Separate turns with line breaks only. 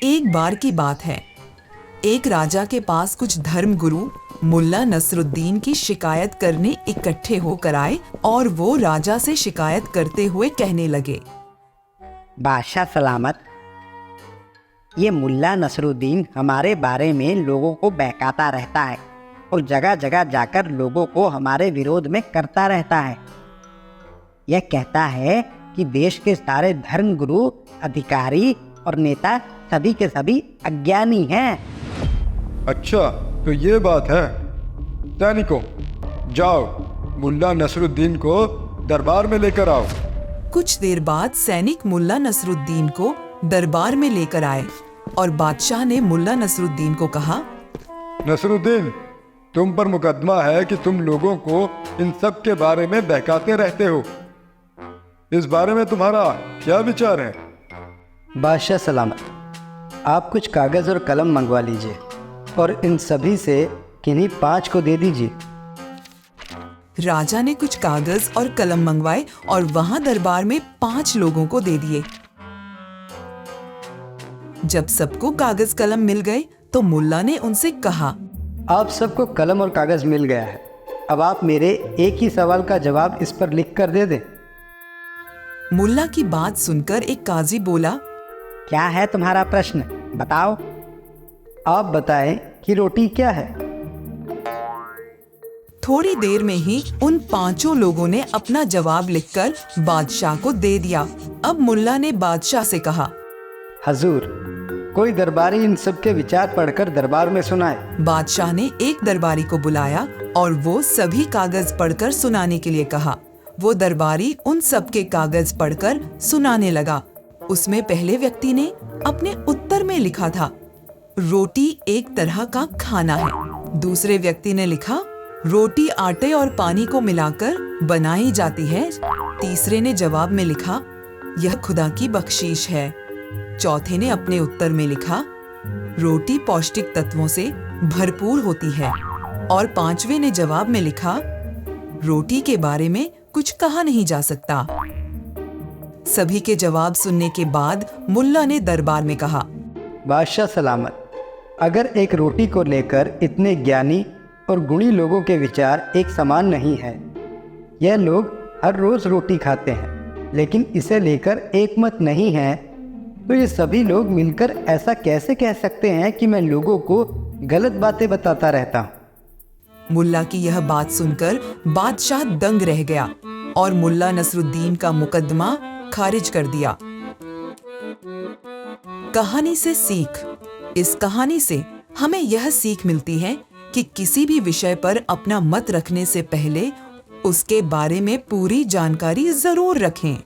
एक बार की बात है, एक राजा के पास कुछ धर्मगुरु मुल्ला नसरुद्दीन की शिकायत करने इकट्ठे होकर आए और वो राजा से शिकायत करते हुए कहने लगे,
बादशाह सलामत, ये मुल्ला नसरुद्दीन हमारे बारे में लोगों को बहकाता रहता है और जगह जगह जाकर लोगों को हमारे विरोध में करता रहता है। यह कहता है कि देश के सारे धर्मगुरु, अधिकारी और नेता सभी के सभी अज्ञानी हैं।
अच्छा, तो ये बात है। सैनिकों, जाओ मुल्ला नसरुद्दीन को दरबार में लेकर आओ।
कुछ देर बाद सैनिक मुल्ला नसरुद्दीन को दरबार में लेकर आए और बादशाह ने मुल्ला नसरुद्दीन को कहा,
नसरुद्दीन, तुम पर मुकदमा है कि तुम लोगों को इन सब के बारे में बहकाते रहते हो। इस बारे में तुम्हारा क्या विचार है?
बादशाह सलामत, आप कुछ कागज़ और कलम मंगवा लीजिए और इन सभी से किन्हीं 5 को दे दीजिए।
राजा ने कुछ कागज और कलम मंगवाए और वहां दरबार में 5 लोगों को दे दिए। जब सबको कागज कलम मिल गए तो मुल्ला ने उनसे कहा,
आप सबको कलम और कागज़ मिल गया है, अब आप मेरे एक ही सवाल का जवाब इस पर लिख कर दे दें।
मुल्ला की बात सुनकर एक काजी बोला,
क्या है तुम्हारा प्रश्न, बताओ।
आप बताएं कि रोटी क्या है।
थोड़ी देर में ही उन 5 लोगों ने अपना जवाब लिखकर बादशाह को दे दिया। अब मुल्ला ने बादशाह से कहा,
हजूर, कोई दरबारी इन सब के विचार पढ़कर दरबार में सुनाए।
बादशाह ने एक दरबारी को बुलाया और वो सभी कागज पढ़कर सुनाने के लिए कहा। वो दरबारी उन सब के कागज पढ़कर सुनाने लगा। उसमें पहले व्यक्ति ने अपने उत्तर में लिखा था, रोटी एक तरह का खाना है। दूसरे व्यक्ति ने लिखा, रोटी आटे और पानी को मिलाकर बनाई जाती है। तीसरे ने जवाब में लिखा, यह खुदा की बख्शीश है। चौथे ने अपने उत्तर में लिखा, रोटी पौष्टिक तत्वों से भरपूर होती है। और 5वें ने जवाब में लिखा, रोटी के बारे में कुछ कहा नहीं जा सकता। सभी के जवाब सुनने के बाद मुल्ला ने दरबार में कहा,
बादशाह सलामत, अगर एक रोटी को लेकर इतने ज्ञानी और गुणी लोगों के विचार एक समान नहीं है, यह लोग हर रोज रोटी खाते हैं लेकिन इसे लेकर एक मत नहीं है, तो ये सभी लोग मिलकर ऐसा कैसे कह सकते हैं कि मैं लोगों को गलत बातें बताता रहता हूँ।
मुल्ला की यह बात सुनकर बादशाह दंग रह गया और मुल्ला नसरुद्दीन का मुकदमा खारिज कर दिया। कहानी से सीख। इस कहानी से हमें यह सीख मिलती है कि किसी भी विषय पर अपना मत रखने से पहले उसके बारे में पूरी जानकारी जरूर रखें।